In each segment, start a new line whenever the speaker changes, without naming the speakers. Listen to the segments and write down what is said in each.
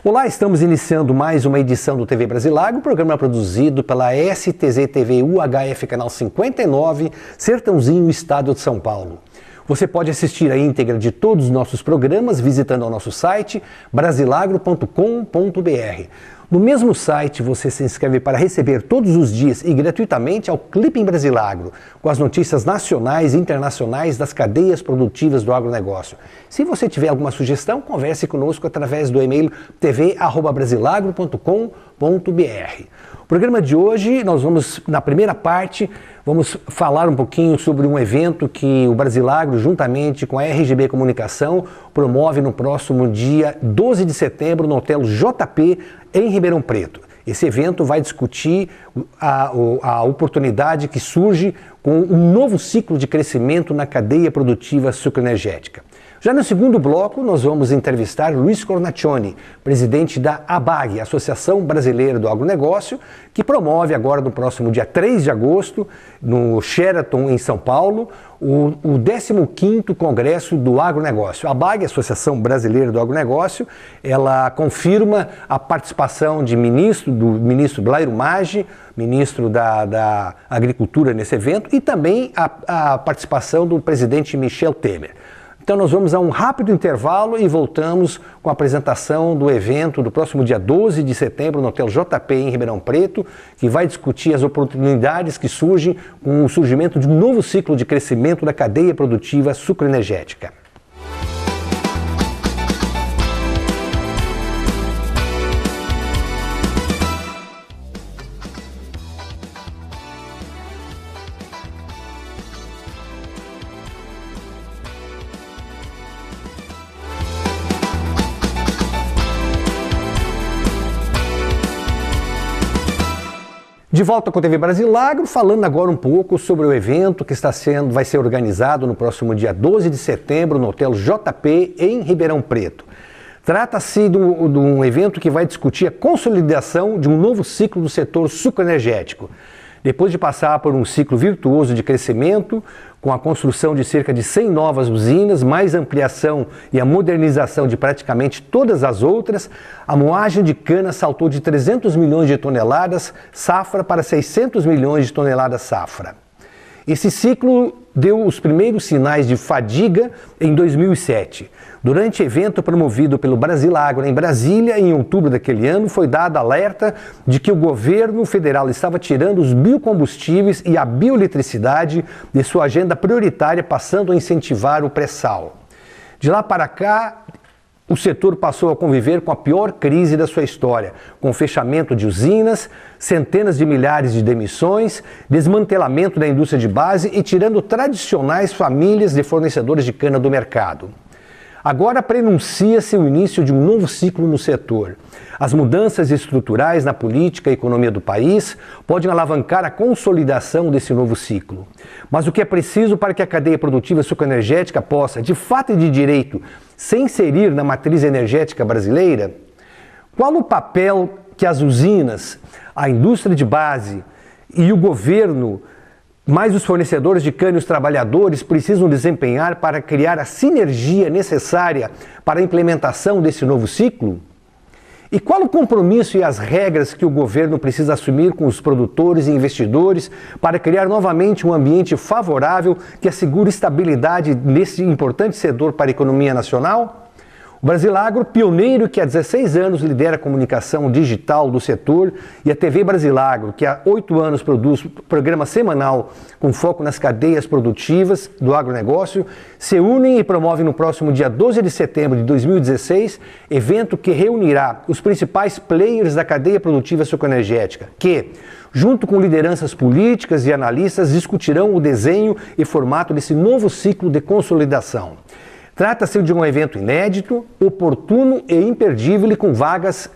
Olá, estamos iniciando mais uma edição do TV Brasilagro, programa produzido pela STZ TV UHF Canal 59, Sertãozinho, Estado de São Paulo. Você pode assistir a íntegra de todos os nossos programas visitando o nosso site brasilagro.com.br. No mesmo site, você se inscreve para receber todos os dias e gratuitamente ao Clipe em Brasilagro, com as notícias nacionais e internacionais das cadeias produtivas do agronegócio. Se você tiver alguma sugestão, converse conosco através do e-mail tv@brasilagro.com.br. O programa de hoje, nós vamos, na primeira parte, vamos falar um pouquinho sobre um evento que o Brasilagro, juntamente com a RGB Comunicação, promove no próximo dia 12 de setembro no Hotel JP, em Ribeirão Preto. Esse evento vai discutir a oportunidade que surge com um novo ciclo de crescimento na cadeia produtiva sucroenergética. Já no segundo bloco, nós vamos entrevistar Luiz Cornacchione, presidente da ABAG, Associação Brasileira do Agronegócio, que promove agora no próximo dia 3 de agosto, no Sheraton, em São Paulo, o 15º Congresso do Agronegócio. A ABAG, Associação Brasileira do Agronegócio, ela confirma a participação do ministro Blairo Maggi, ministro da Agricultura nesse evento, e também a participação do presidente Michel Temer. Então nós vamos a um rápido intervalo e voltamos com a apresentação do evento do próximo dia 12 de setembro no Hotel JP em Ribeirão Preto, que vai discutir as oportunidades que surgem com o surgimento de um novo ciclo de crescimento da cadeia produtiva sucroenergética. De volta com o TV Brasilagro, falando agora um pouco sobre o evento que vai ser organizado no próximo dia 12 de setembro no Hotel JP em Ribeirão Preto. Trata-se de um evento que vai discutir a consolidação de um novo ciclo do setor sucroenergético. Depois de passar por um ciclo virtuoso de crescimento, com a construção de cerca de 100 novas usinas, mais ampliação e a modernização de praticamente todas as outras, a moagem de cana saltou de 300 milhões de toneladas safra para 600 milhões de toneladas safra. Esse ciclo deu os primeiros sinais de fadiga em 2007. Durante evento promovido pelo Brasilagro em Brasília, em outubro daquele ano, foi dado alerta de que o governo federal estava tirando os biocombustíveis e a bioeletricidade de sua agenda prioritária, passando a incentivar o pré-sal. De lá para cá, o setor passou a conviver com a pior crise da sua história, com o fechamento de usinas, centenas de milhares de demissões, desmantelamento da indústria de base e tirando tradicionais famílias de fornecedores de cana do mercado. Agora prenuncia-se o início de um novo ciclo no setor. As mudanças estruturais na política e economia do país podem alavancar a consolidação desse novo ciclo. Mas o que é preciso para que a cadeia produtiva sucroenergética possa, de fato e de direito, se inserir na matriz energética brasileira? Qual o papel que as usinas, a indústria de base e o governo, mais os fornecedores de cana e os trabalhadores precisam desempenhar para criar a sinergia necessária para a implementação desse novo ciclo? E qual o compromisso e as regras que o governo precisa assumir com os produtores e investidores para criar novamente um ambiente favorável que assegure estabilidade nesse importante setor para a economia nacional? O Brasilagro, pioneiro que há 16 anos lidera a comunicação digital do setor, e a TV Brasilagro, que há 8 anos produz programa semanal com foco nas cadeias produtivas do agronegócio, se unem e promovem no próximo dia 12 de setembro de 2016, evento que reunirá os principais players da cadeia produtiva sucroenergética, que, junto com lideranças políticas e analistas, discutirão o desenho e formato desse novo ciclo de consolidação. Trata-se de um evento inédito, oportuno e imperdível e com vagas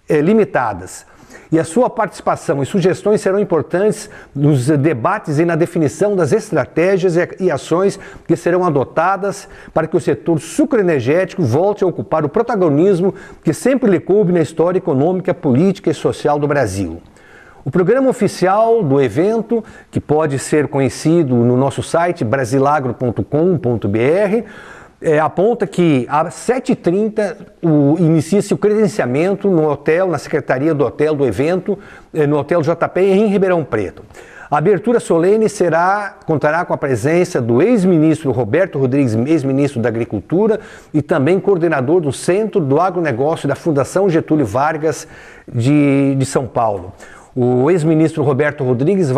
limitadas. E a sua participação e sugestões serão importantes nos debates e na definição das estratégias e ações que serão adotadas para que o setor sucroenergético volte a ocupar o protagonismo que sempre lhe coube na história econômica, política e social do Brasil. O programa oficial do evento, que pode ser conhecido no nosso site brasilagro.com.br, aponta que às 7h30 inicia-se o credenciamento no hotel, na secretaria do hotel do evento, no Hotel JP em Ribeirão Preto. A abertura solene contará com a presença do ex-ministro Roberto Rodrigues, ex-ministro da Agricultura e também coordenador do Centro do Agronegócio da Fundação Getúlio Vargas de São Paulo. O ex-ministro Roberto Rodrigues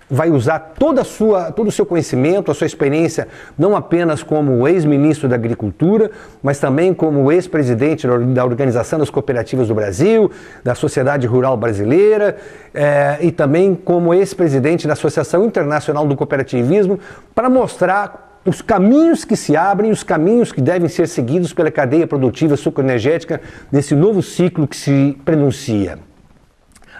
vai usar todo o seu conhecimento, a sua experiência, não apenas como ex-ministro da Agricultura, mas também como ex-presidente da Organização das Cooperativas do Brasil, da Sociedade Rural Brasileira, e também como ex-presidente da Associação Internacional do Cooperativismo, para mostrar os caminhos que se abrem, os caminhos que devem ser seguidos pela cadeia produtiva sucroenergética nesse novo ciclo que se prenuncia.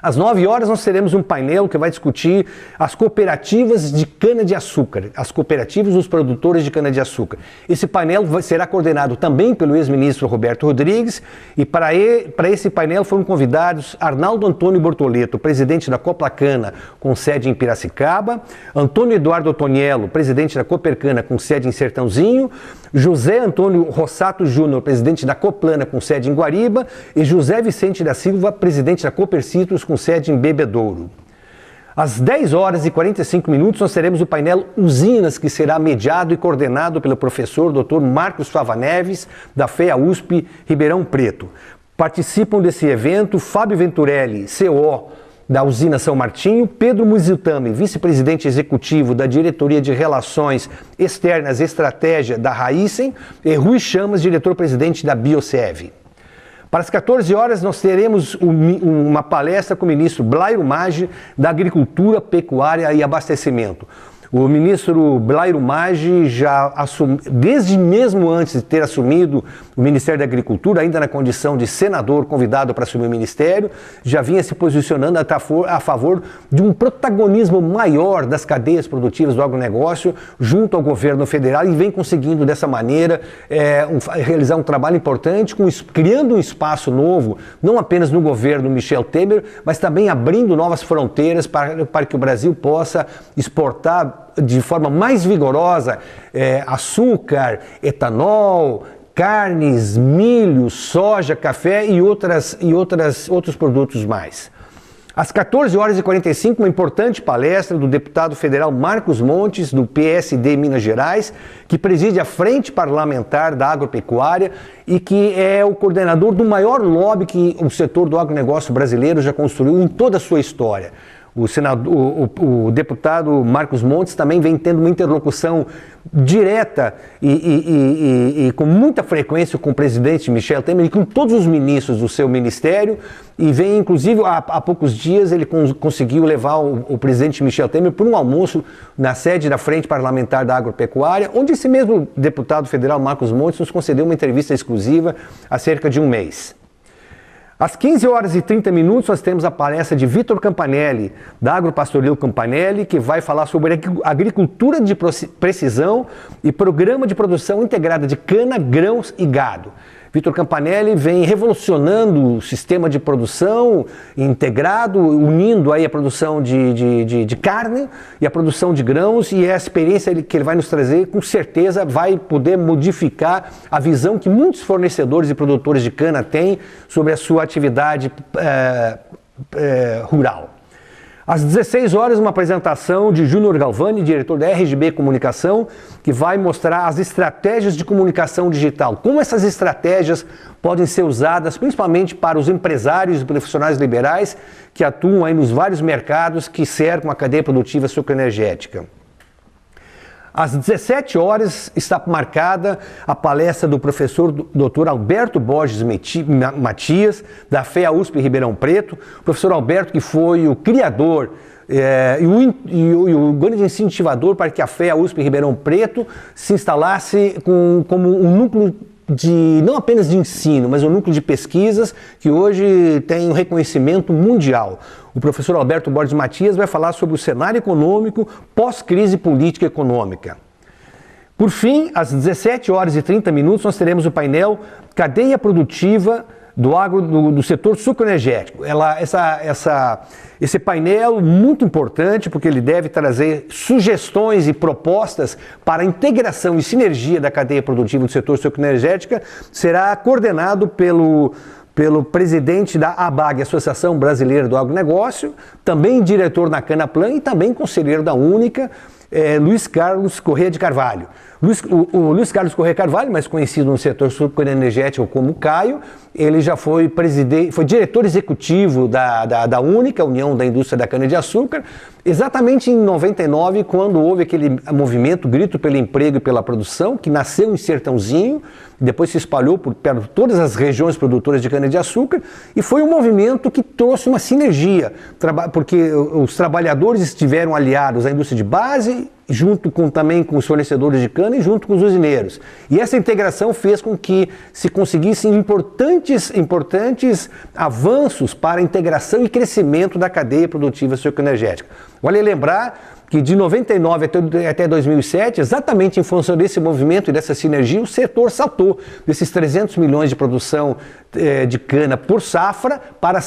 Às 9 horas nós teremos um painel que vai discutir as cooperativas de cana-de-açúcar, as cooperativas dos produtores de cana-de-açúcar. Esse painel será coordenado também pelo ex-ministro Roberto Rodrigues e para esse painel foram convidados Arnaldo Antônio Bortoleto, presidente da Coplacana, com sede em Piracicaba, Antônio Eduardo Otoniello, presidente da Copercana, com sede em Sertãozinho, José Antônio Rossato Júnior, presidente da Coplana, com sede em Guariba, e José Vicente da Silva, presidente da Copercitrus, com sede em Bebedouro. Às 10 horas e 45 minutos, nós teremos o painel Usinas, que será mediado e coordenado pelo professor Dr. Marcos Fava Neves, da FEA USP Ribeirão Preto. Participam desse evento Fábio Venturelli, CO, da usina São Martinho, Pedro Muzitami, vice-presidente executivo da Diretoria de Relações Externas e Estratégia da Raizen, e Rui Chamas, diretor-presidente da Biosev. Para as 14 horas, nós teremos uma palestra com o ministro Blairo Maggi, da Agricultura, Pecuária e Abastecimento. O ministro Blairo Maggi já assumiu, desde mesmo antes de ter assumido o Ministério da Agricultura, ainda na condição de senador convidado para assumir o ministério, já vinha se posicionando a favor de um protagonismo maior das cadeias produtivas do agronegócio junto ao governo federal e vem conseguindo dessa maneira realizar um trabalho importante, criando um espaço novo, não apenas no governo Michel Temer, mas também abrindo novas fronteiras para que o Brasil possa exportar de forma mais vigorosa açúcar, etanol, carnes, milho, soja, café e outros produtos mais. Às 14 horas e 45, uma importante palestra do deputado federal Marcos Montes, do PSD Minas Gerais, que preside a Frente Parlamentar da Agropecuária e que é o coordenador do maior lobby que o setor do agronegócio brasileiro já construiu em toda a sua história. O deputado Marcos Montes também vem tendo uma interlocução direta e com muita frequência com o presidente Michel Temer e com todos os ministros do seu ministério, e vem, inclusive, há poucos dias ele conseguiu levar o presidente Michel Temer para um almoço na sede da Frente Parlamentar da Agropecuária, onde esse mesmo deputado federal Marcos Montes nos concedeu uma entrevista exclusiva há cerca de um mês. Às 15 horas e 30 minutos, nós temos a palestra de Vitor Campanelli, da Agropastoril Campanelli, que vai falar sobre agricultura de precisão e programa de produção integrada de cana, grãos e gado. Vitor Campanelli vem revolucionando o sistema de produção integrado, unindo aí a produção de carne e a produção de grãos, e a experiência que ele vai nos trazer, com certeza, vai poder modificar a visão que muitos fornecedores e produtores de cana têm sobre a sua atividade rural. Às 16 horas, uma apresentação de Júnior Galvani, diretor da RGB Comunicação, que vai mostrar as estratégias de comunicação digital. Como essas estratégias podem ser usadas principalmente para os empresários e profissionais liberais que atuam aí nos vários mercados que cercam a cadeia produtiva sucroenergética. Às 17 horas está marcada a palestra do professor Dr. Alberto Borges Matias, da FEA USP Ribeirão Preto. O professor Alberto, que foi o criador e o grande incentivador para que a FEA USP Ribeirão Preto se instalasse como um núcleo não apenas de ensino, mas um núcleo de pesquisas que hoje tem um reconhecimento mundial. O professor Alberto Borges Matias vai falar sobre o cenário econômico pós-crise política e econômica. Por fim, às 17 horas e 30 minutos, nós teremos o painel Cadeia Produtiva do setor sucroenergético. Esse painel muito importante, porque ele deve trazer sugestões e propostas para a integração e sinergia da cadeia produtiva do setor sucroenergética, será coordenado pelo presidente da ABAG, Associação Brasileira do Agronegócio, também diretor na Canaplan e também conselheiro da Única, Luiz Carlos Corrêa de Carvalho. O Luiz Carlos Corrêa Carvalho, mais conhecido no setor sucroenergético como Caio, ele já foi diretor executivo da Única, União da Indústria da Cana-de-Açúcar, exatamente em 99, quando houve aquele movimento Grito pelo Emprego e pela Produção, que nasceu em Sertãozinho, depois se espalhou por todas as regiões produtoras de cana-de-açúcar, e foi um movimento que trouxe uma sinergia, porque os trabalhadores estiveram aliados à indústria de base, junto também com os fornecedores de cana e junto com os usineiros. E essa integração fez com que se conseguissem importantes avanços para a integração e crescimento da cadeia produtiva sucroenergética. Vale lembrar que de 99 até 2007, exatamente em função desse movimento e dessa sinergia, o setor saltou desses 300 milhões de produção de cana por safra para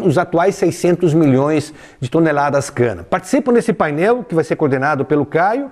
os atuais 600 milhões de toneladas cana. Participam desse painel, que vai ser coordenado pelo Caio,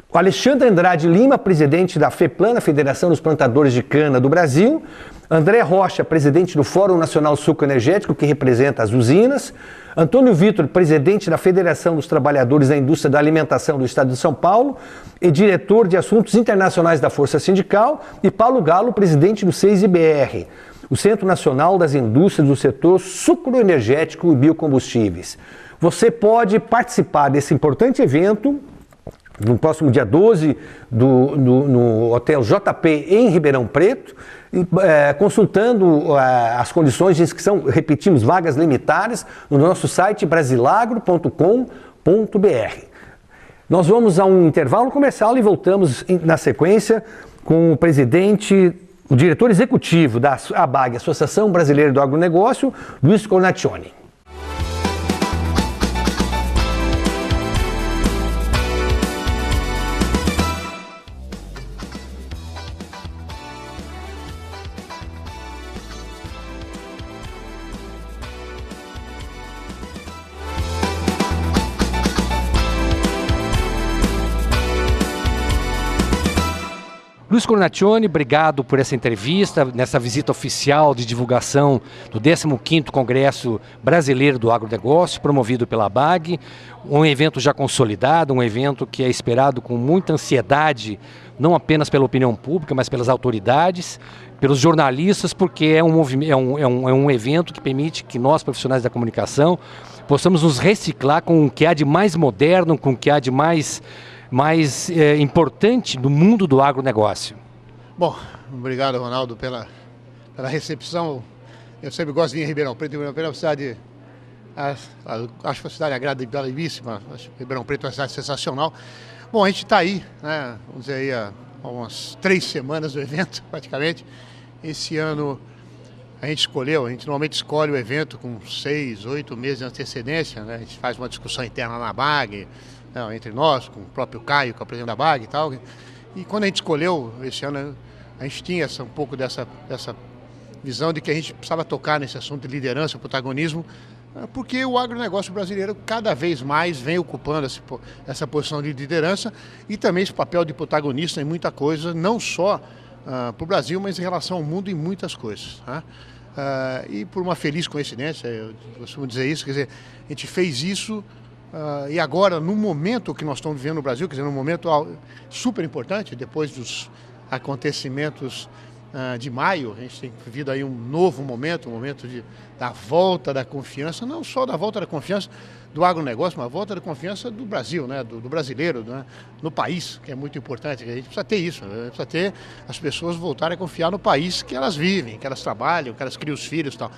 o Alexandre Andrade Lima, presidente da FEPLAN, a Federação dos Plantadores de Cana do Brasil, André Rocha, presidente do Fórum Nacional Sucroenergético, que representa as usinas, Antônio Vitor, presidente da Federação dos Trabalhadores da Indústria da Alimentação do Estado de São Paulo e diretor de Assuntos Internacionais da Força Sindical, e Paulo Galo, presidente do CEIS-IBR, o Centro Nacional das Indústrias do Setor Sucroenergético e Biocombustíveis. Você pode participar desse importante evento no próximo dia 12 no Hotel JP em Ribeirão Preto, consultando as condições de inscrição, repetimos, vagas limitadas, no nosso site brasilagro.com.br. Nós vamos a um intervalo comercial e voltamos na sequência com o diretor executivo da ABAG, Associação Brasileira do Agronegócio, Luiz Cornacchioni. Luiz Cornacchioni, obrigado por essa entrevista, nessa visita oficial de divulgação do 15º Congresso Brasileiro do Agronegócio, promovido pela ABAG, um evento já consolidado, um evento que é esperado com muita ansiedade, não apenas pela opinião pública, mas pelas autoridades, pelos jornalistas, porque é um evento que permite que nós, profissionais da comunicação, possamos nos reciclar com o que há de mais moderno, com o que há de mais importante do mundo do agronegócio.
Bom, obrigado, Ronaldo, pela recepção. Eu sempre gosto de vir em Ribeirão Preto. Ribeirão Preto é uma cidade, acho uma cidade agradabilíssima. Ribeirão Preto é uma cidade sensacional. Bom, a gente está aí, né, vamos dizer aí, há umas 3 semanas do evento, praticamente. Esse ano a gente normalmente escolhe o evento com 6, 8 meses de antecedência, né? A gente faz uma discussão interna na BAG, entre nós, com o próprio Caio, que é o presidente da BAG e tal. E quando a gente escolheu esse ano, a gente tinha um pouco dessa visão de que a gente precisava tocar nesse assunto de liderança, protagonismo, porque o agronegócio brasileiro cada vez mais vem ocupando essa posição de liderança e também esse papel de protagonista em muita coisa, não só para o Brasil, mas em relação ao mundo em muitas coisas. E por uma feliz coincidência, eu costumo dizer isso, quer dizer, a gente fez isso. E agora, no momento que nós estamos vivendo no Brasil, quer dizer, num momento super importante, depois dos acontecimentos de maio, a gente tem vivido aí um novo momento, um momento da volta da confiança, não só da volta da confiança do agronegócio, mas a volta da confiança do Brasil, né, do brasileiro, né, no país, que é muito importante. A gente precisa ter isso, né, precisa ter as pessoas voltarem a confiar no país que elas vivem, que elas trabalham, que elas criam os filhos e tal.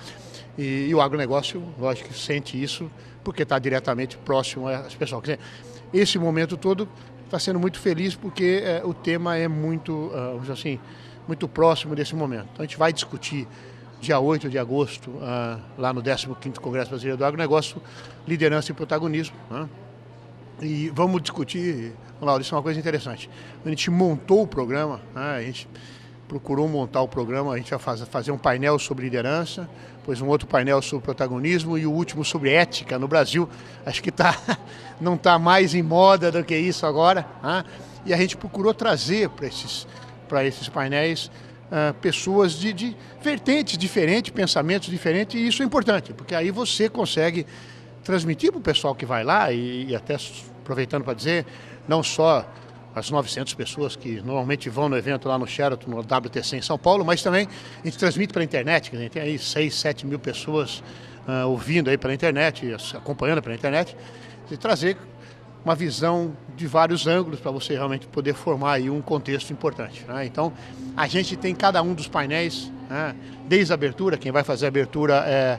E o agronegócio, lógico, sente isso, porque está diretamente próximo às pessoas. Quer dizer, esse momento todo está sendo muito feliz porque o tema é muito, vamos dizer assim, muito próximo desse momento. Então a gente vai discutir dia 8 de agosto, lá no 15º Congresso Brasileiro do Agronegócio, liderança e protagonismo. Né? E vamos discutir, Ronaldo, isso é uma coisa interessante. A gente montou o programa, procurou montar o programa, a gente vai fazer um painel sobre liderança, depois um outro painel sobre protagonismo e o último sobre ética no Brasil. Acho que não está mais em moda do que isso agora. E a gente procurou trazer para esses painéis pessoas de vertentes diferentes, pensamentos diferentes, e isso é importante, porque aí você consegue transmitir para o pessoal que vai lá, e até aproveitando para dizer, não só as 900 pessoas que normalmente vão no evento lá no Sheraton, no WTC em São Paulo, mas também a gente transmite pela internet, que a gente tem aí 6, 7 mil pessoas ouvindo aí pela internet, acompanhando pela internet, e trazer uma visão de vários ângulos para você realmente poder formar aí um contexto importante. Então, a gente tem cada um dos painéis, desde a abertura, quem vai fazer a abertura é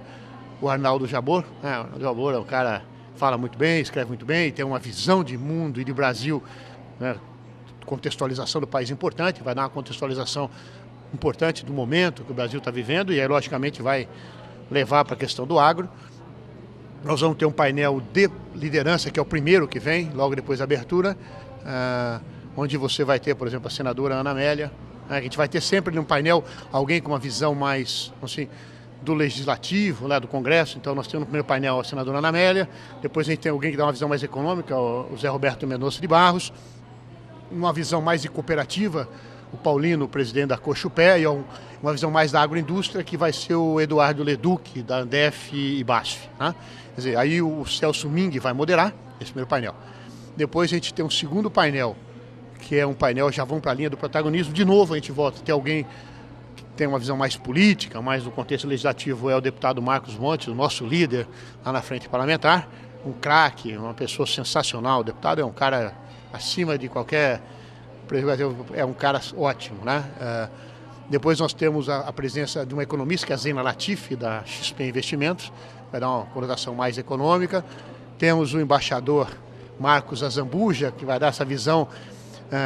o Arnaldo Jabor. O Arnaldo Jabor é um cara que fala muito bem, escreve muito bem, tem uma visão de mundo e de Brasil, contextualização do país importante, vai dar uma contextualização importante do momento que o Brasil está vivendo, e aí, logicamente, vai levar para a questão do agro. Nós vamos ter um painel de liderança, que é o primeiro que vem, logo depois da abertura, onde você vai ter, por exemplo, a senadora Ana Amélia. A gente vai ter sempre no painel alguém com uma visão mais, assim, do legislativo, do Congresso. Então nós temos no primeiro painel a senadora Ana Amélia, depois a gente tem alguém que dá uma visão mais econômica, o Zé Roberto Mendonça de Barros, uma visão mais de cooperativa, o Paulino, o presidente da Cochupé, e uma visão mais da agroindústria, que vai ser o Eduardo Leduc, da Andef e BASF. Quer dizer, aí o Celso Ming vai moderar esse primeiro painel. Depois a gente tem um segundo painel, que é um painel, já vão para a linha do protagonismo. De novo a gente volta a ter alguém que tem uma visão mais política, mais do contexto legislativo, é o deputado Marcos Montes, o nosso líder lá na frente parlamentar, um craque, uma pessoa sensacional. O deputado é um cara acima de qualquer... é um cara ótimo, Depois nós temos a presença de uma economista, que é a Zena Latifi, da XP Investimentos, vai dar uma conotação mais econômica. Temos o embaixador Marcos Azambuja, que vai dar essa visão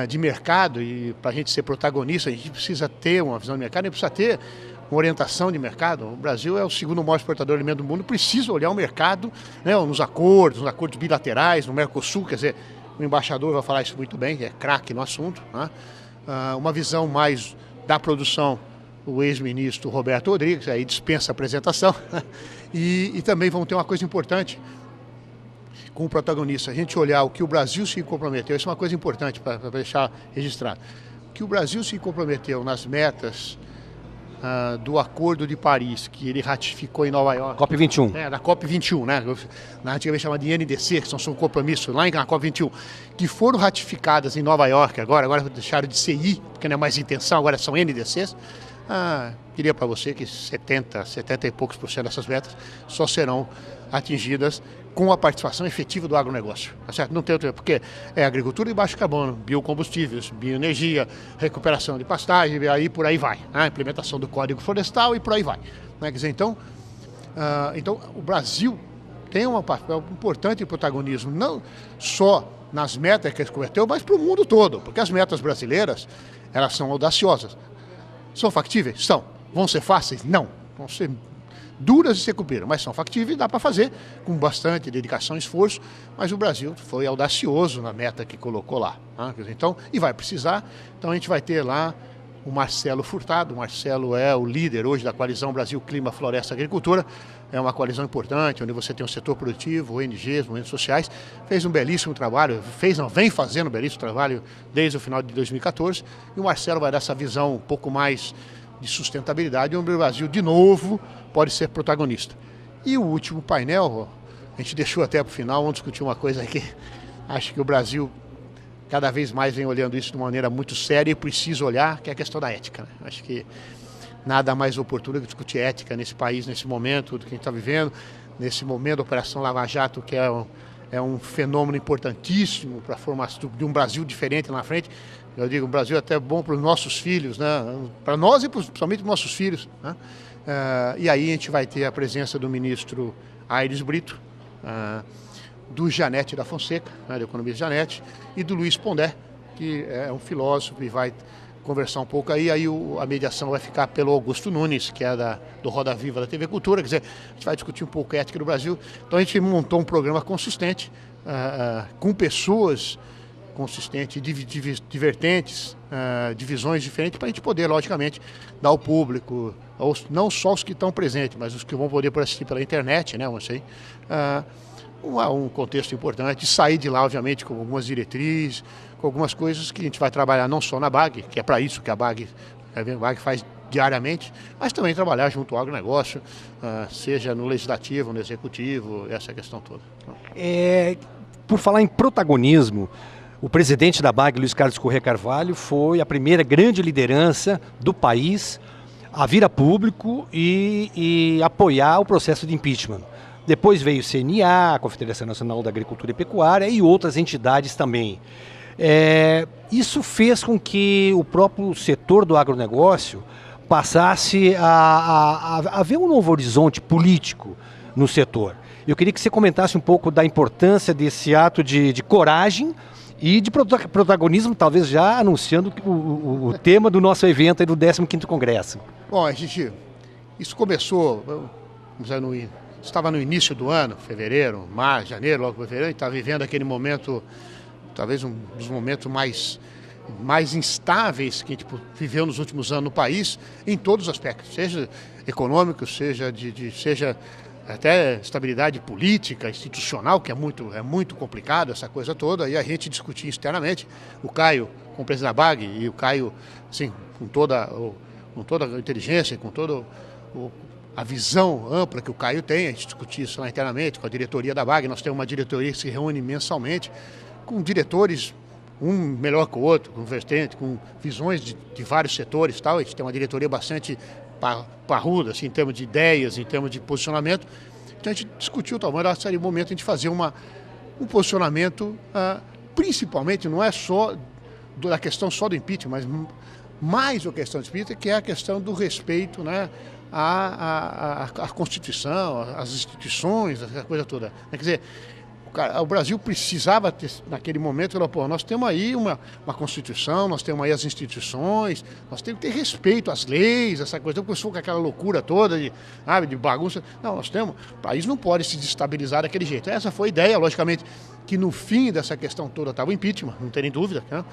de mercado, e para a gente ser protagonista, a gente precisa ter uma visão de mercado, a gente precisa ter uma orientação de mercado. O Brasil é o segundo maior exportador de alimento do mundo, precisa olhar o mercado, nos acordos bilaterais, no Mercosul, quer dizer, o embaixador vai falar isso muito bem, é craque no assunto. Uma visão mais da produção, o ex-ministro Roberto Rodrigues, aí dispensa a apresentação. E também vamos ter uma coisa importante com o protagonista, a gente olhar o que o Brasil se comprometeu. Isso é uma coisa importante para deixar registrado. O que o Brasil se comprometeu nas metas do Acordo de Paris, que ele ratificou em Nova York.
COP21.
Da COP21, na antigamente chamada de NDC, que são compromissos lá na COP21, que foram ratificadas em Nova York agora deixaram de ser I, porque não é mais intenção, agora são NDCs. Queria para você que 70 e poucos por cento dessas metas só serão atingidas com a participação efetiva do agronegócio, certo? Não tem outro, porque é agricultura de baixo carbono, biocombustíveis, bioenergia, recuperação de pastagem, aí por aí vai, implementação do Código Florestal e por aí vai. Quer dizer, então o Brasil tem um papel importante de protagonismo, não só nas metas que ele cometeu, mas para o mundo todo, porque as metas brasileiras, elas são audaciosas. São factíveis? São. Vão ser fáceis? Não. Vão ser duras de ser cumpridas, mas são factíveis, dá para fazer com bastante dedicação e esforço, mas o Brasil foi audacioso na meta que colocou lá. Então, e vai precisar, então a gente vai ter lá o Marcelo Furtado. O Marcelo é o líder hoje da coalizão Brasil Clima, Floresta e Agricultura. É uma coalizão importante, onde você tem o setor produtivo, ONGs, movimentos sociais. Fez um belíssimo trabalho, vem fazendo um belíssimo trabalho desde o final de 2014. E o Marcelo vai dar essa visão um pouco mais de sustentabilidade, onde o Brasil, de novo, pode ser protagonista. E o último painel, a gente deixou até para o final, vamos discutir uma coisa que acho que o Brasil cada vez mais vem olhando isso de uma maneira muito séria e precisa olhar, que é a questão da ética. Acho que nada mais oportuno que discutir ética nesse país, nesse momento do que a gente está vivendo, nesse momento da Operação Lava Jato, que é um fenômeno importantíssimo para a formação de um Brasil diferente lá na frente. Eu digo, o Brasil é até bom para os nossos filhos, para nós e principalmente para os nossos filhos. E aí a gente vai ter a presença do ministro Aires Brito, do Janete da Fonseca, do economista Janete, e do Luiz Pondé, que é um filósofo e vai conversar um pouco aí a mediação vai ficar pelo Augusto Nunes, que é do Roda Viva da TV Cultura. Quer dizer, a gente vai discutir um pouco a ética do Brasil. Então a gente montou um programa consistente, com pessoas consistente, divertentes, divisões diferentes, para a gente poder, logicamente, dar ao público, não só os que estão presentes, mas os que vão poder assistir pela internet, né, não sei, um contexto importante, sair de lá, obviamente, com algumas diretrizes, com algumas coisas que a gente vai trabalhar não só na BAG, que é para isso que a BAG faz diariamente, mas também trabalhar junto ao agronegócio, seja no legislativo, no executivo, essa questão toda.
Por falar em protagonismo, o presidente da BAG, Luiz Carlos Corrêa Carvalho, foi a primeira grande liderança do país a vir a público e apoiar o processo de impeachment. Depois veio o CNA, a Confederação Nacional da Agricultura e Pecuária e outras entidades também. Isso fez com que o próprio setor do agronegócio passasse a ver um novo horizonte político no setor. Eu queria que você comentasse um pouco da importância desse ato de coragem e de protagonismo, talvez já anunciando o tema do nosso evento aí do 15º Congresso.
Bom, isso começou, estava no início do ano, fevereiro, março, janeiro, logo fevereiro, a gente estava vivendo aquele momento, talvez um dos momentos mais instáveis que a gente viveu nos últimos anos no país, em todos os aspectos, seja econômico, seja seja até estabilidade política, institucional, que é muito complicado essa coisa toda, e a gente discutia externamente, o Caio com o presidente da BAG e o Caio, assim, com toda a inteligência, com toda a visão ampla que o Caio tem, a gente discutia isso lá internamente com a diretoria da BAG, nós temos uma diretoria que se reúne mensalmente, com diretores, um melhor que o outro, com vertente, com visões de vários setores, tal. A gente tem uma diretoria bastante parruda, assim, em termos de ideias, em termos de posicionamento. Então a gente discutiu, talvez seria o momento de a gente fazer um posicionamento, principalmente, não é só da questão só do impeachment, mas mais a questão do impeachment, que é a questão do respeito, né, à Constituição, às instituições, essa coisa toda. Quer dizer, o Brasil precisava ter, naquele momento, nós temos aí uma Constituição, nós temos aí as instituições, nós temos que ter respeito às leis, essa coisa. Então, começou com aquela loucura toda de bagunça. Não, o país não pode se desestabilizar daquele jeito. Essa foi a ideia, logicamente, que no fim dessa questão toda estava o impeachment, não tem nem dúvida, né?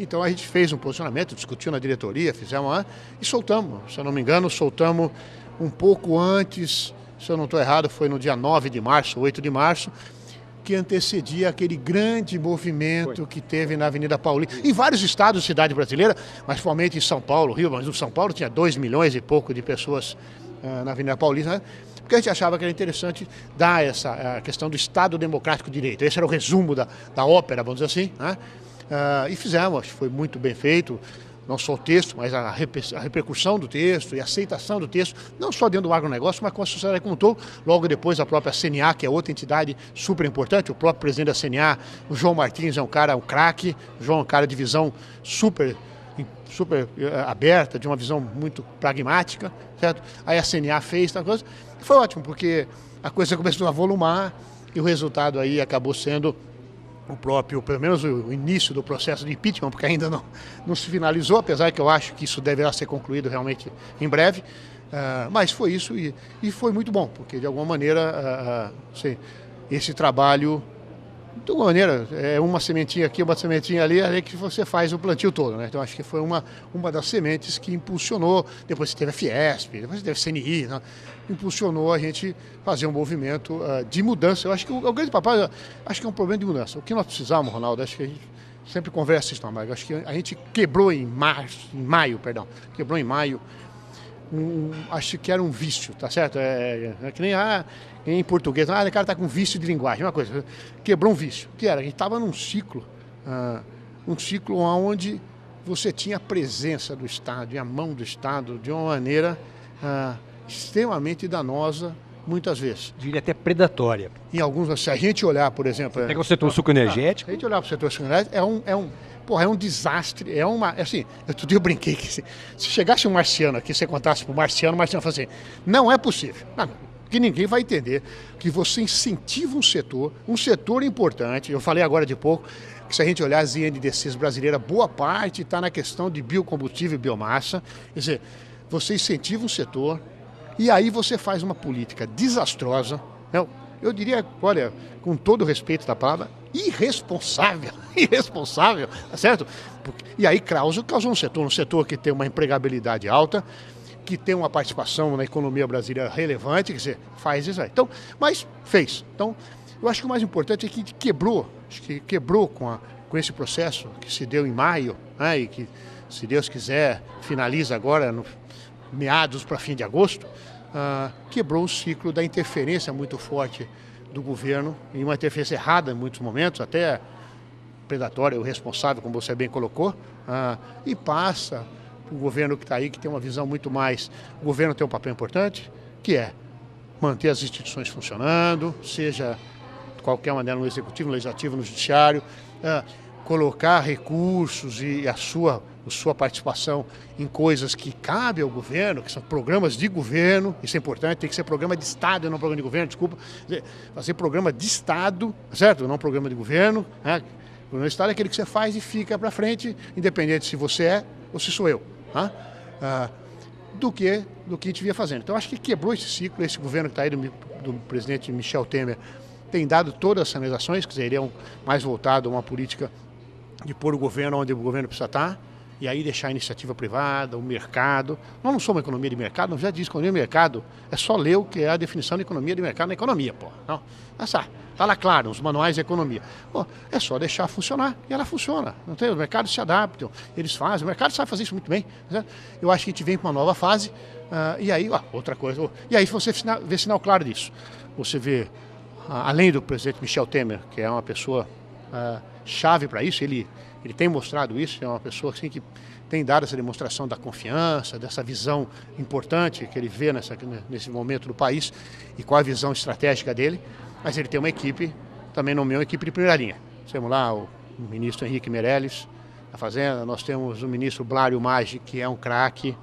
Então a gente fez um posicionamento, discutiu na diretoria, fizemos lá e soltamos. Se eu não me engano, soltamos um pouco antes, se eu não estou errado, foi no dia 9 de março, 8 de março, que antecedia aquele grande movimento que teve na Avenida Paulista, em vários estados da cidade brasileira, mas principalmente em São Paulo, Rio, mas no São Paulo tinha 2 milhões e pouco de pessoas na Avenida Paulista, né? Porque a gente achava que era interessante dar a questão do Estado Democrático de Direito. Esse era o resumo da ópera, vamos dizer assim, né? E fizemos, acho que foi muito bem feito, não só o texto, mas a repercussão do texto e a aceitação do texto, não só dentro do agronegócio, mas com a sociedade como um todo. Logo depois a própria CNA, que é outra entidade super importante, o próprio presidente da CNA, o João Martins, é um craque, o João é um cara de visão super aberta, de uma visão muito pragmática, certo? Aí a CNA fez tal coisa, e foi ótimo, porque a coisa começou a volumar e o resultado aí acabou sendo pelo menos o início do processo de impeachment, porque ainda não se finalizou, apesar que eu acho que isso deverá ser concluído realmente em breve, mas foi isso e foi muito bom, porque de alguma maneira esse trabalho, de alguma maneira, é uma sementinha aqui, uma sementinha ali, aí que você faz o plantio todo, né? Então acho que foi uma das sementes que impulsionou, depois você teve a Fiesp, depois você teve a CNI, né? Impulsionou a gente fazer um movimento de mudança. Eu acho que o grande papel, acho que é um problema de mudança. O que nós precisamos, Ronaldo, acho que a gente sempre conversa isso, mas acho que a gente quebrou em maio, acho que era um vício, tá certo? É que nem em português, o cara tá com vício de linguagem, uma coisa, quebrou um vício, que era, a gente estava num ciclo onde você tinha a presença do Estado e a mão do Estado de uma maneira extremamente danosa, muitas vezes.
Diria até predatória.
Em alguns, se a gente olhar, por exemplo...
Pega o setor suco-energético.
Se a gente olhar para o setor suco-energético, é um desastre, assim, outro dia eu brinquei que se chegasse um marciano aqui, você contasse para o marciano fala assim, não é possível, que ninguém vai entender que você incentiva um setor importante, eu falei agora de pouco, que se a gente olhar as INDCs brasileiras, boa parte está na questão de biocombustível e biomassa, quer dizer, você incentiva um setor e aí você faz uma política desastrosa, eu diria, olha, com todo o respeito da palavra, irresponsável, tá certo? E aí causou um setor que tem uma empregabilidade alta, que tem uma participação na economia brasileira relevante, quer dizer, faz isso aí. Então, mas fez. Então, eu acho que o mais importante é que quebrou com esse processo que se deu em maio, né, e que, se Deus quiser, finaliza agora no meados para fim de agosto, quebrou o ciclo da interferência muito forte do governo, e uma interferência errada em muitos momentos, até predatória ou responsável, como você bem colocou, e passa o governo que está aí, que tem uma visão muito mais... O governo tem um papel importante, que é manter as instituições funcionando, seja de qualquer maneira no executivo, no legislativo, no judiciário, colocar recursos e a sua participação em coisas que cabem ao governo, que são programas de governo, isso é importante, tem que ser programa de Estado e não programa de governo, desculpa, fazer programa de Estado, certo? Não programa de governo, né? O programa de Estado é aquele que você faz e fica para frente, independente se você é ou se sou eu, do que a gente vinha fazendo. Então, acho que quebrou esse ciclo, esse governo que está aí do presidente Michel Temer tem dado todas as sinalizações, quer dizer, ele é mais voltado a uma política de pôr o governo onde o governo precisa estar, e aí deixar a iniciativa privada, o mercado. Nós não somos uma economia de mercado, nós já disse que economia de mercado é só ler o que é a definição de economia de mercado na economia, pô. Não, tá lá claro, os manuais de economia. Pô, é só deixar funcionar, e ela funciona. Não tem, os mercados se adaptam, eles fazem, o mercado sabe fazer isso muito bem. Certo? Eu acho que a gente vem para uma nova fase, e aí, outra coisa, e aí você vê sinal claro disso. Você vê, além do presidente Michel Temer, que é uma pessoa chave para isso, ele tem mostrado isso, é uma pessoa assim, que tem dado essa demonstração da confiança, dessa visão importante que ele vê nesse momento do país e qual a visão estratégica dele, mas ele tem uma equipe, também nomeou uma equipe de primeira linha. Temos lá o ministro Henrique Meirelles da Fazenda, nós temos o ministro Blário Maggi, que é um craque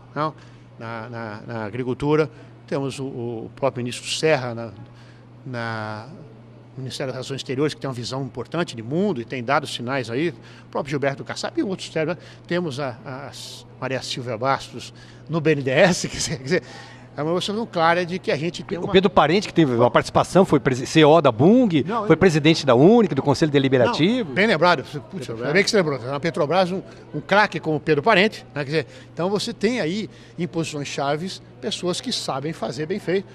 na agricultura, temos o próprio ministro Serra no Ministério das Relações Exteriores, que tem uma visão importante de mundo e tem dado sinais aí, o próprio Gilberto Kassab e outros, temos a Maria Silvia Bastos no BNDES, quer dizer, é uma noção clara de que a gente tem
O Pedro Parente, que teve uma participação, foi CEO da Bung, foi presidente da Única, do Conselho Deliberativo.
Não, bem lembrado, é bem que você lembrou, na Petrobras um craque como o Pedro Parente, né? Quer dizer, então você tem aí em posições chaves pessoas que sabem fazer bem feito,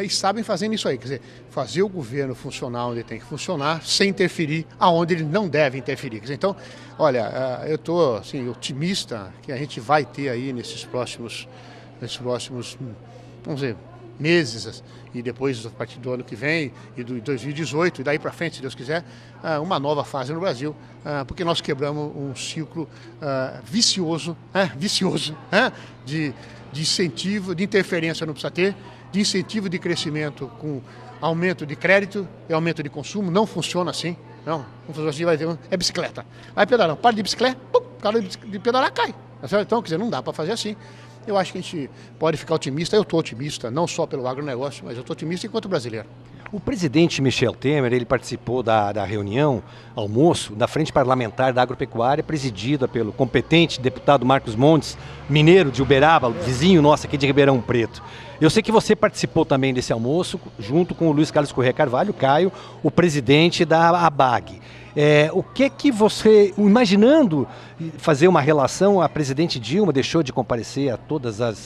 e sabem fazer isso aí, quer dizer, fazer o governo funcionar onde tem que funcionar, sem interferir aonde ele não deve interferir. Quer dizer, então, olha, eu estou assim, otimista que a gente vai ter aí nesses próximos, vamos dizer, meses, e depois, a partir do ano que vem, e do 2018, e daí para frente, se Deus quiser, uma nova fase no Brasil, porque nós quebramos um ciclo vicioso de incentivo, de interferência não precisa ter, de incentivo de crescimento com aumento de crédito e aumento de consumo, não funciona assim, não funciona assim, vai ter é bicicleta, vai pedalar, para de bicicleta, o cara de pedalar cai, então, quer dizer, não dá para fazer assim. Eu acho que a gente pode ficar otimista, eu estou otimista, não só pelo agronegócio, mas eu estou otimista enquanto brasileiro.
O presidente Michel Temer, ele participou da reunião, almoço, da Frente Parlamentar da Agropecuária, presidida pelo competente deputado Marcos Montes, mineiro de Uberaba, vizinho nosso aqui de Ribeirão Preto. Eu sei que você participou também desse almoço, junto com o Luiz Carlos Corrêa Carvalho, Caio, o presidente da ABAG. O que você, imaginando fazer uma relação, a presidente Dilma deixou de comparecer a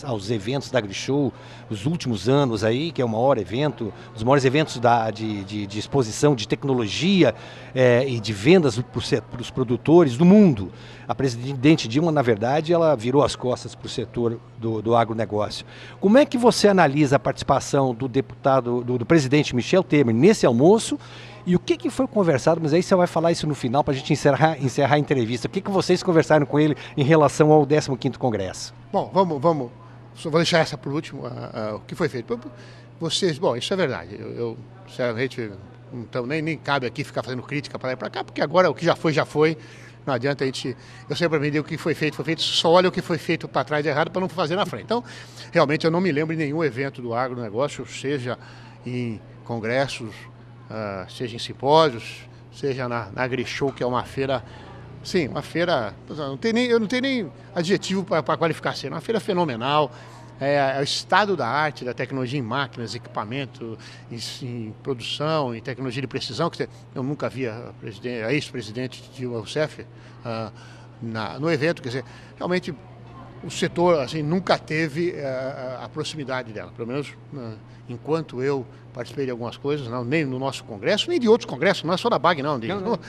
aos eventos da AgriShow, os últimos anos aí, que é o maior evento, os maiores eventos de exposição de tecnologia e de vendas para os produtores do mundo. A presidente Dilma, na verdade, ela virou as costas para o setor do agronegócio. Como é que você analisa a participação do presidente Michel Temer nesse almoço? E o que foi conversado, mas aí você vai falar isso no final para a gente encerrar a entrevista. O que vocês conversaram com ele em relação ao 15º Congresso?
Bom, vamos. Só vou deixar essa por último, o que foi feito. Bom, isso é verdade. Eu sinceramente, então, nem cabe aqui ficar fazendo crítica para lá e para cá, porque agora o que já foi. Não adianta a gente... Eu sempre aprendi o que foi feito, só olha o que foi feito para trás de errado para não fazer na frente. Então, realmente eu não me lembro de nenhum evento do agronegócio, seja em congressos, seja em simpósios, seja na AgriShow, que é uma feira, sim, uma feira, eu não tenho nem adjetivo para qualificar, assim, uma feira fenomenal, é o estado da arte, da tecnologia em máquinas, equipamento, em produção, em tecnologia de precisão, que eu nunca vi a ex-presidente Dilma Rousseff no evento, quer dizer, realmente o setor assim, nunca teve a proximidade dela, pelo menos enquanto eu participei de algumas coisas, não, nem no nosso congresso, nem de outros congressos, não é só da BAG não,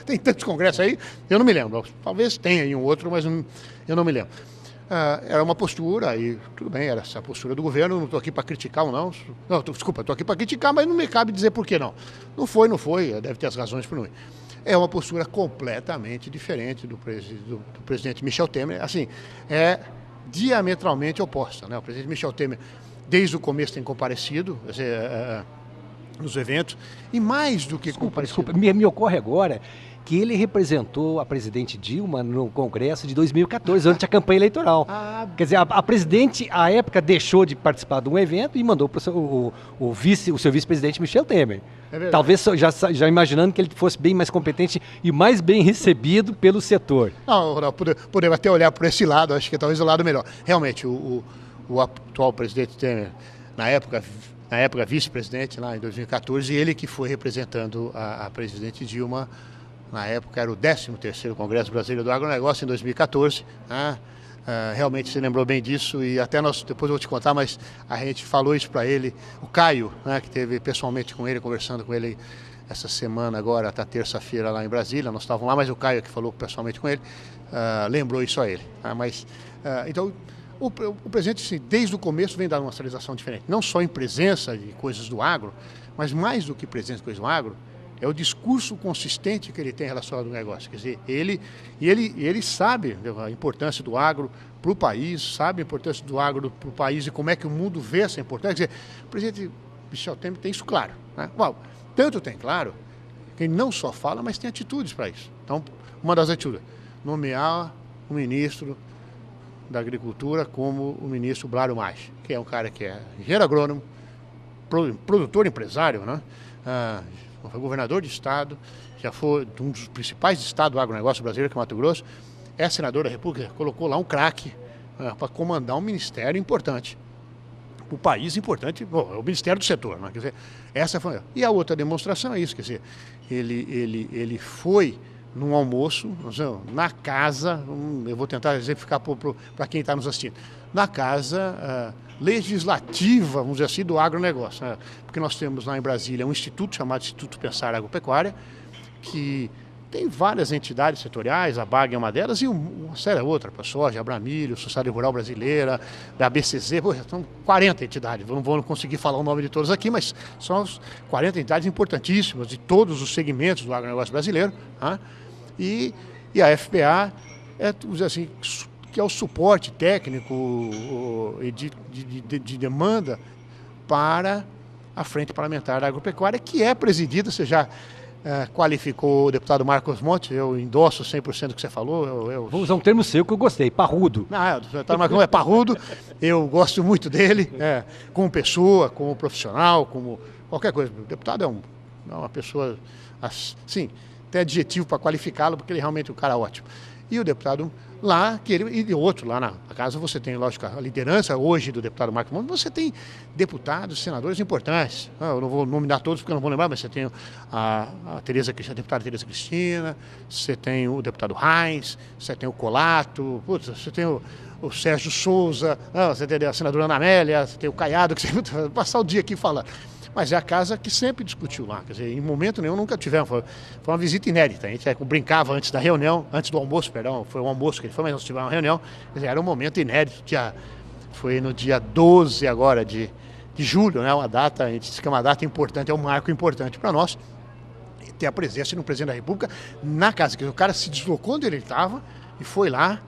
tem tantos congressos aí, eu não me lembro, talvez tenha aí um outro, mas eu não me lembro. Era uma postura, e tudo bem, era essa postura do governo, não estou aqui para criticar ou não, desculpa, estou aqui para criticar, mas não me cabe dizer por que não. Não foi, deve ter as razões para não ir. É uma postura completamente diferente do presidente Michel Temer, assim, é diametralmente oposta, né? O presidente Michel Temer, desde o começo, tem comparecido nos eventos, e mais do que comparecido...
Desculpa, me ocorre agora que ele representou a presidente Dilma no Congresso de 2014, durante a campanha eleitoral. Quer dizer, a presidente, à época, deixou de participar de um evento e mandou para o seu vice-presidente Michel Temer. Talvez já imaginando que ele fosse bem mais competente e mais bem recebido pelo setor.
Não, podemos até olhar por esse lado, acho que é talvez o lado melhor. Realmente, o atual presidente Temer, na época vice-presidente, lá em 2014, ele que foi representando a presidente Dilma. Na época era o 13º Congresso Brasileiro do Agronegócio, em 2014. Né? Realmente se lembrou bem disso e até depois eu vou te contar, mas a gente falou isso para ele. O Caio, né, que esteve pessoalmente com ele, conversando com ele essa semana agora, até terça-feira lá em Brasília, nós estávamos lá, mas o Caio que falou pessoalmente com ele, lembrou isso a ele. Então, o presidente, assim, desde o começo, vem dando uma sinalização diferente. Não só em presença de coisas do agro, mas mais do que presença de coisas do agro, é o discurso consistente que ele tem relacionado ao negócio. Quer dizer, ele sabe a importância do agro para o país, sabe a importância do agro para o país e como é que o mundo vê essa importância. Quer dizer, o presidente Michel Temer tem isso claro. Né? Bom, tanto tem claro que ele não só fala, mas tem atitudes para isso. Então, uma das atitudes, nomear o ministro da Agricultura como o ministro Blário Maggi, que é um cara que é engenheiro agrônomo, produtor empresário, né? Foi governador de estado, já foi um dos principais estados do agronegócio brasileiro, que é Mato Grosso, é senador da República, colocou lá um craque para comandar um ministério importante. O país importante, é o Ministério do Setor. Né? Quer dizer, essa foi. E a outra demonstração é isso, quer dizer, ele foi num almoço, na casa, eu vou tentar exemplificar para quem está nos assistindo, na casa legislativa, vamos dizer assim, do agronegócio. Né? Porque nós temos lá em Brasília um instituto chamado Instituto Pensar Agropecuária, que tem várias entidades setoriais, a BAG é uma delas, e uma série outra, a Soja, a Abramilho, a Sociedade Rural Brasileira, da ABCZ, são 40 entidades, não vou conseguir falar o nome de todas aqui, mas são as 40 entidades importantíssimas de todos os segmentos do agronegócio brasileiro. Né? E a FPA é, vamos dizer assim, que é o suporte técnico de demanda para a Frente Parlamentar da Agropecuária, que é presidida, você já qualificou o deputado Marcos Monte, eu endosso 100% do que você falou.
Vou usar um termo seu que eu gostei, parrudo.
Não, o deputado Marcos Monte é parrudo, eu gosto muito dele, como pessoa, como profissional, como qualquer coisa. O deputado é uma pessoa, assim, tem adjetivo para qualificá-lo, porque ele realmente é um cara ótimo. E o deputado lá, e outro lá na casa, você tem, lógico, a liderança hoje do deputado Marcos Monte, você tem deputados, senadores importantes. Eu não vou nominar todos porque eu não vou lembrar, mas você tem a deputada Tereza Cristina, você tem o deputado Reins, você tem o Colato, você tem o Sérgio Souza, você tem a senadora Ana Amélia, você tem o Caiado, que você vai passar o dia aqui falando. Mas é a casa que sempre discutiu lá, quer dizer, em momento nenhum nunca tivemos, foi uma visita inédita, a gente brincava antes da reunião, antes do almoço, perdão, foi um almoço que ele foi, mas nós tivemos uma reunião, quer dizer, era um momento inédito, foi no dia 12 agora de julho, né, uma data, a gente diz que é uma data importante, é um marco importante para nós, ter a presença de um presidente da República na casa, que o cara se deslocou onde ele estava e foi lá,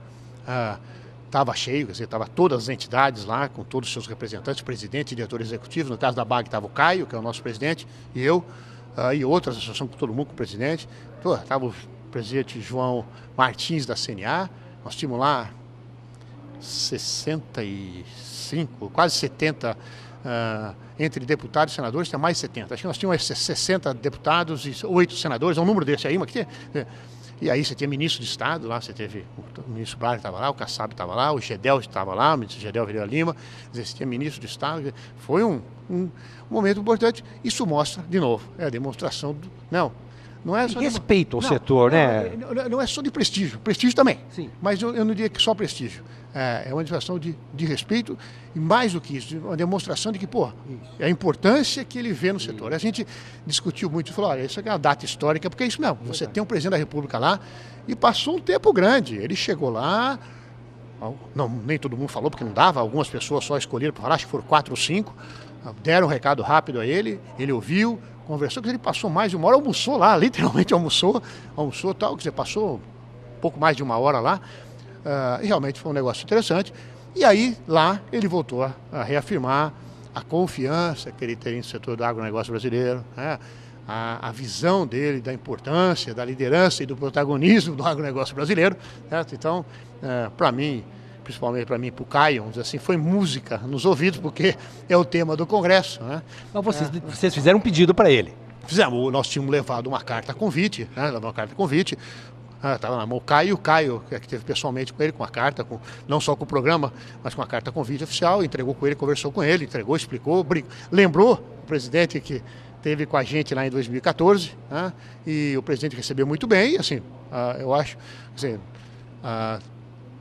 estava cheio, quer dizer, estava todas as entidades lá, com todos os seus representantes, presidente e diretor executivo. No caso da BAG estava o Caio, que é o nosso presidente, e eu, e outras associações com todo mundo, com o presidente. Estava o presidente João Martins da CNA, nós tínhamos lá 65, quase 70, entre deputados e senadores, tem mais 70. Acho que nós tínhamos 60 deputados e 8 senadores, é um número desse aí, mas que E aí você tinha ministro de Estado lá, você teve o ministro Braga estava lá, o Kassab estava lá, o Gedel estava lá, o ministro Gedel Vieira Lima, quer dizer, você tinha ministro de Estado. Foi um momento importante. Isso mostra, de novo, a demonstração do... Não é só
respeito ao setor, né?
Não é só de prestígio, prestígio também.
Sim.
Mas eu não diria que só prestígio. É uma demonstração de respeito e mais do que isso, uma demonstração de que, a importância que ele vê no setor. A gente discutiu muito e falou, olha, isso aqui é uma data histórica, porque é isso mesmo, você tem um presidente da República lá e passou um tempo grande. Ele chegou lá, nem todo mundo falou porque não dava, algumas pessoas só escolheram para falar, acho que foram 4 ou 5, deram um recado rápido a ele ouviu, conversou, quer dizer, ele passou mais de 1 hora, almoçou lá, literalmente almoçou tal, quer dizer, passou um pouco mais de 1 hora lá, e realmente foi um negócio interessante. E aí, lá, ele voltou a reafirmar a confiança que ele tem no setor do agronegócio brasileiro, né? A visão dele da importância, da liderança e do protagonismo do agronegócio brasileiro, certo? Então, para mim, principalmente para mim, para o Caio, vamos dizer assim, foi música nos ouvidos, porque é o tema do Congresso, né?
Mas vocês fizeram um pedido para ele?
Fizemos, nós tínhamos levado uma carta convite, né? Estava na mão o Caio, que esteve pessoalmente com ele, com a carta, não só com o programa, mas com a carta convite oficial, entregou com ele, conversou com ele, entregou, explicou, lembrou o presidente que esteve com a gente lá em 2014, né? E o presidente recebeu muito bem, e assim, eu acho, assim,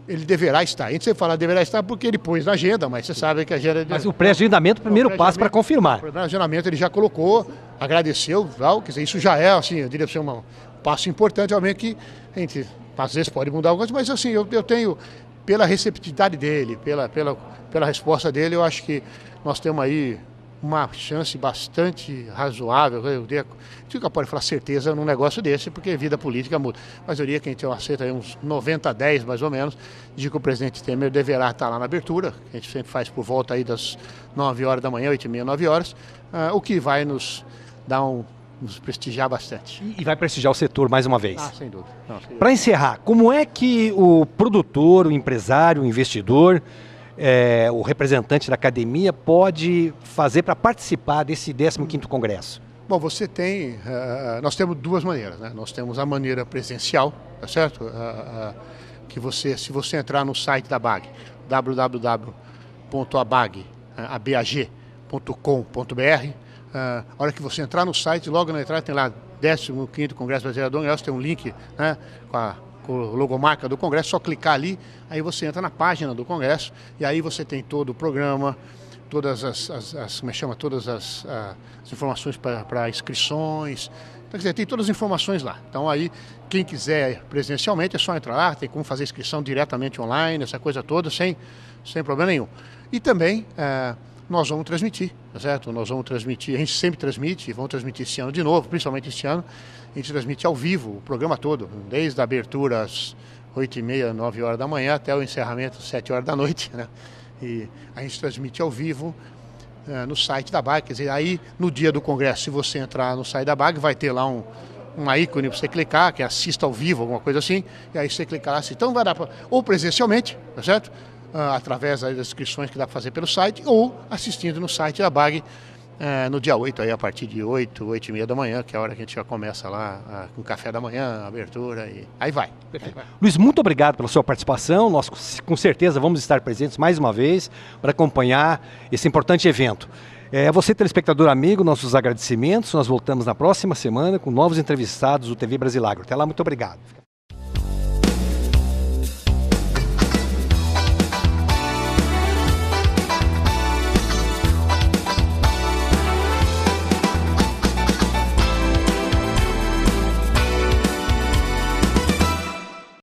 ele deverá estar. A gente sempre fala deverá estar porque ele pôs na agenda, mas você sabe que a agenda...
Mas o pré-agendamento, o primeiro passo para confirmar.
O pré-agendamento ele já colocou, agradeceu, quer dizer, isso já é, assim, eu diria, um passo importante, obviamente que a gente, às vezes, pode mudar algumas coisas, mas assim, eu tenho, pela receptividade dele, pela resposta dele, eu acho que nós temos aí uma chance bastante razoável, eu diria, nunca pode falar certeza num negócio desse, porque vida política muda, mas eu diria que a gente aceita aí uns 90-10 mais ou menos, de que o presidente Temer deverá estar lá na abertura, que a gente sempre faz por volta aí das 9 horas da manhã, 8h30, 9 horas, o que vai nos dar nos prestigiar bastante.
E vai prestigiar o setor mais uma vez.
Sem dúvida.
Para encerrar, como é que o produtor, o empresário, o investidor, o representante da academia pode fazer para participar desse 15º Congresso?
Bom, nós temos 2 maneiras, né? Nós temos a maneira presencial, tá certo? Se você entrar no site da BAG, www.abag.com.br, a hora que você entrar no site, logo na entrada tem lá 15º Congresso Brasileiro do Agronegócio, tem um link, né, com a logomarca do Congresso, só clicar ali, aí você entra na página do Congresso e aí você tem todo o programa, todas todas as informações para inscrições, então, quer dizer, tem todas as informações lá. Então aí, quem quiser presencialmente é só entrar lá, tem como fazer inscrição diretamente online, essa coisa toda, sem problema nenhum. E também nós vamos transmitir, tá certo? Nós vamos transmitir, a gente sempre transmite, vamos transmitir esse ano de novo, principalmente esse ano, a gente transmite ao vivo o programa todo, desde a abertura às 8h30, 9 horas da manhã, até o encerramento às 7 horas da noite, né? E a gente transmite ao vivo no site da BAG, quer dizer, aí no dia do Congresso, se você entrar no site da BAG, vai ter lá um ícone para você clicar, que é assista ao vivo, alguma coisa assim, e aí você clicar lá, assim, então vai dar para, ou presencialmente, tá certo? Através das inscrições que dá para fazer pelo site, ou assistindo no site da BAG no dia 8, aí a partir de 8h30 da manhã, que é a hora que a gente já começa lá com café da manhã, abertura, e aí vai.
Perfeito. Luiz, muito obrigado pela sua participação, nós com certeza vamos estar presentes mais uma vez para acompanhar esse importante evento. A você, telespectador amigo, nossos agradecimentos, nós voltamos na próxima semana com novos entrevistados do TV Brasilagro. Até lá, muito obrigado.